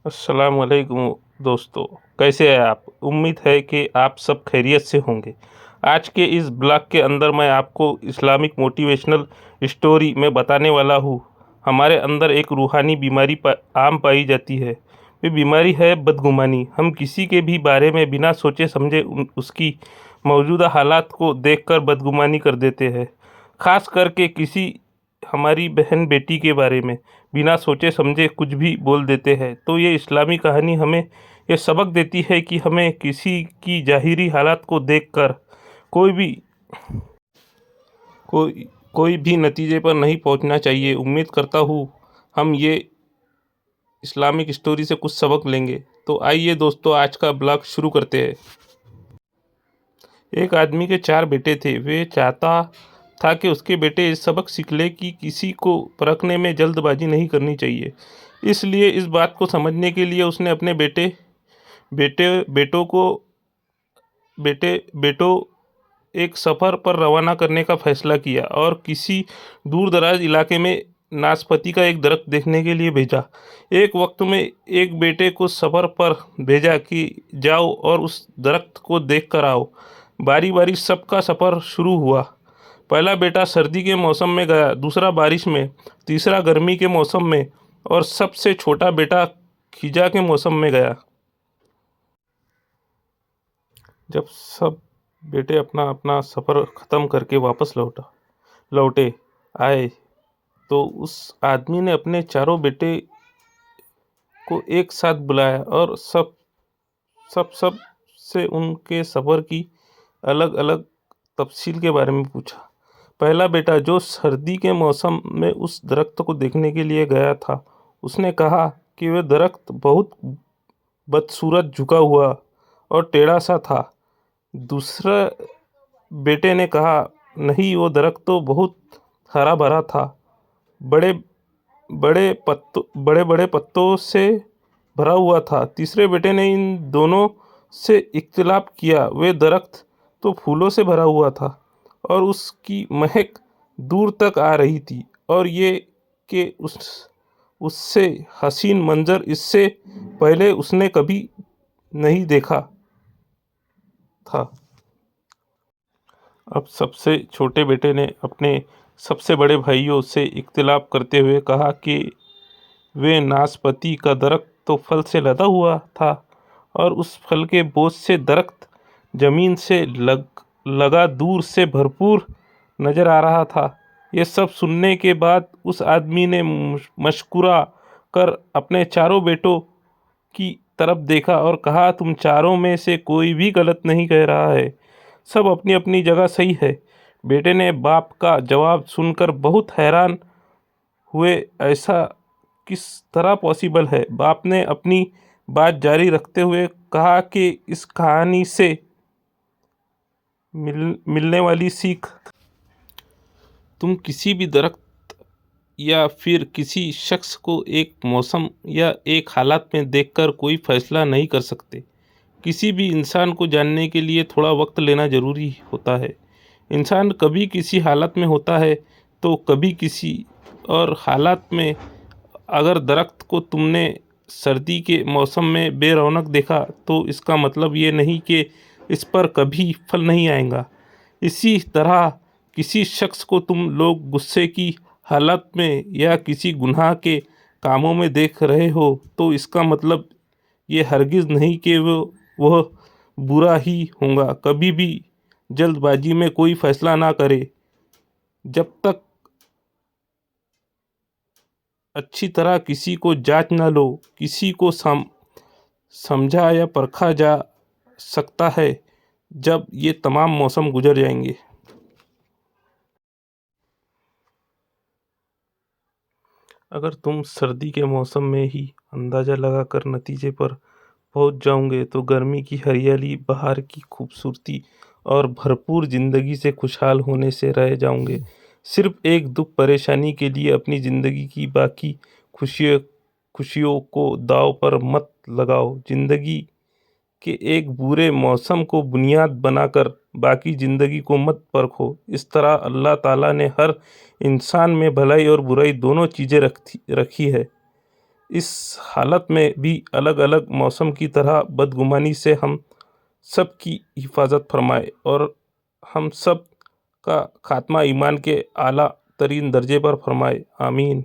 अस्सलाम वालेकुम दोस्तों, कैसे हैं आप? उम्मीद है कि आप सब खैरियत से होंगे। आज के इस ब्लॉग के अंदर मैं आपको इस्लामिक मोटिवेशनल स्टोरी में बताने वाला हूँ। हमारे अंदर एक रूहानी बीमारी आम पाई जाती है। ये बीमारी है बदगुमानी। हम किसी के भी बारे में बिना सोचे समझे उसकी मौजूदा हालात को देखकर बदगुमानी कर देते हैं। ख़ास करके किसी हमारी बहन बेटी के बारे में बिना सोचे समझे कुछ भी बोल देते हैं। तो ये इस्लामी कहानी हमें ये सबक देती है कि हमें किसी की ज़ाहिरी हालात को देखकर कोई भी कोई कोई भी नतीजे पर नहीं पहुंचना चाहिए। उम्मीद करता हूँ हम ये इस्लामिक स्टोरी से कुछ सबक लेंगे। तो आइए दोस्तों, आज का ब्लॉग शुरू करते हैं। एक आदमी के 4 बेटे थे। वे चाहता था कि उसके बेटे इस सबक सीख ले कि किसी को परखने में जल्दबाजी नहीं करनी चाहिए। इसलिए इस बात को समझने के लिए उसने अपने बेटे बेटे बेटों को बेटे बेटों एक सफ़र पर रवाना करने का फैसला किया और किसी दूर दराज इलाके में नाशपाती का एक दरख्त देखने के लिए भेजा। एक वक्त में एक बेटे को सफ़र पर भेजा कि जाओ और उस दरख्त को देख कर आओ। बारी बारी सबका सफ़र शुरू हुआ। पहला बेटा सर्दी के मौसम में गया, दूसरा बारिश में, तीसरा गर्मी के मौसम में और सबसे छोटा बेटा खिजा के मौसम में गया। जब सब बेटे अपना अपना सफ़र ख़त्म करके वापस लौटे आए तो उस आदमी ने अपने चारों बेटे को एक साथ बुलाया और सब सब सब से उनके सफ़र की अलग अलग तफसील के बारे में पूछा। पहला बेटा, जो सर्दी के मौसम में उस दरख्त को देखने के लिए गया था, उसने कहा कि वह दरख्त बहुत बदसूरत, झुका हुआ और टेढ़ा सा था। दूसरा बेटे ने कहा, नहीं, वो दरख्त तो बहुत हरा भरा था, बड़े बड़े बड़े पत्तों से भरा हुआ था। तीसरे बेटे ने इन दोनों से इख्तिलाफ किया, वे दरख्त तो फूलों से भरा हुआ था और उसकी महक दूर तक आ रही थी, और ये कि उससे हसीन मंजर इससे पहले उसने कभी नहीं देखा था। अब सबसे छोटे बेटे ने अपने सबसे बड़े भाइयों से इख्तिलाफ करते हुए कहा कि वे नाशपाती का दरख्त तो फल से लदा हुआ था और उस फल के बोझ से दरख्त जमीन से लगा दूर से भरपूर नजर आ रहा था। ये सब सुनने के बाद उस आदमी ने मशकुरा कर अपने चारों बेटों की तरफ देखा और कहा, तुम चारों में से कोई भी गलत नहीं कह रहा है, सब अपनी अपनी जगह सही है। बेटे ने बाप का जवाब सुनकर बहुत हैरान हुए। ऐसा किस तरह पॉसिबल है? बाप ने अपनी बात जारी रखते हुए कहा कि इस कहानी से मिलने वाली सीख, तुम किसी भी दरख्त या फिर किसी शख्स को एक मौसम या एक हालात में देखकर कोई फैसला नहीं कर सकते। किसी भी इंसान को जानने के लिए थोड़ा वक्त लेना ज़रूरी होता है। इंसान कभी किसी हालत में होता है तो कभी किसी और हालात में। अगर दरख्त को तुमने सर्दी के मौसम में बेरौनक देखा तो इसका मतलब ये नहीं कि इस पर कभी फल नहीं आएगा। इसी तरह किसी शख्स को तुम लोग गुस्से की हालत में या किसी गुनाह के कामों में देख रहे हो तो इसका मतलब ये हरगिज़ नहीं कि वह बुरा ही होगा। कभी भी जल्दबाजी में कोई फैसला ना करे। जब तक अच्छी तरह किसी को जांच ना लो, किसी को समझा या परखा जा सकता है जब ये तमाम मौसम गुजर जाएंगे। अगर तुम सर्दी के मौसम में ही अंदाज़ा लगाकर नतीजे पर पहुंच जाओगे तो गर्मी की हरियाली, बहार की खूबसूरती और भरपूर ज़िंदगी से खुशहाल होने से रह जाओगे। सिर्फ एक दुख परेशानी के लिए अपनी ज़िंदगी की बाकी खुशियों खुशियों को दांव पर मत लगाओ। ज़िंदगी के एक बुरे मौसम को बुनियाद बनाकर बाकी ज़िंदगी को मत परखो। इस तरह अल्लाह ताला ने हर इंसान में भलाई और बुराई दोनों चीज़ें रखी है। इस हालत में भी अलग अलग मौसम की तरह बदगुमानी से हम सब की हिफाजत फरमाए और हम सब का खात्मा ईमान के आला तरीन दर्जे पर फरमाए। आमीन।